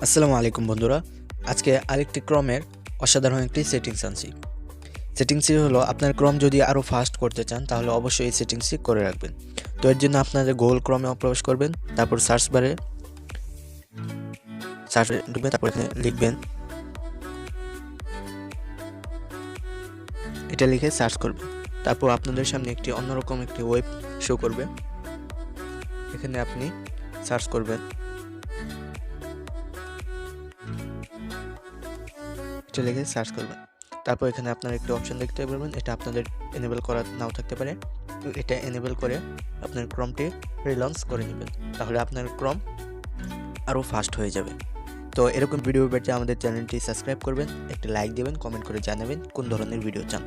আসসালামু আলাইকুম বন্ধুরা। আজকে আরেকটি ক্রমের অসাধারণ একটি সেটিংস আনছি। সেটিংসটি হলো আপনার ক্রম যদি আরও ফাস্ট করতে চান তাহলে অবশ্যই এই সেটিংসটি করে রাখবেন। তো এর জন্য আপনাদের গুগল ক্রমে প্রবেশ করবেন, তারপর সার্চ বারে ঢুকবেন, তারপর এখানে লিখবেন, এটা লিখে সার্চ করবেন। তারপর আপনাদের সামনে একটি অন্যরকম একটি ওয়েব শো করবে। এখানে আপনি সার্চ করবেন, এটা লিখে সার্চ করবেন। তারপর এখানে আপনারা একটি অপশন দেখতে পারবেন, এটা আপনাদের এনেবল করা নাও থাকতে পারে। তো এটা এনেবল করে আপনার ক্রমটি রিলঞ্চ করে নেবেন, তাহলে আপনার ক্রম আরও ফাস্ট হয়ে যাবে। তো এরকম ভিডিও পেতে আমাদের চ্যানেলটি সাবস্ক্রাইব করবেন, একটি লাইক দেবেন, কমেন্ট করে জানাবেন কোন ধরনের ভিডিও চান।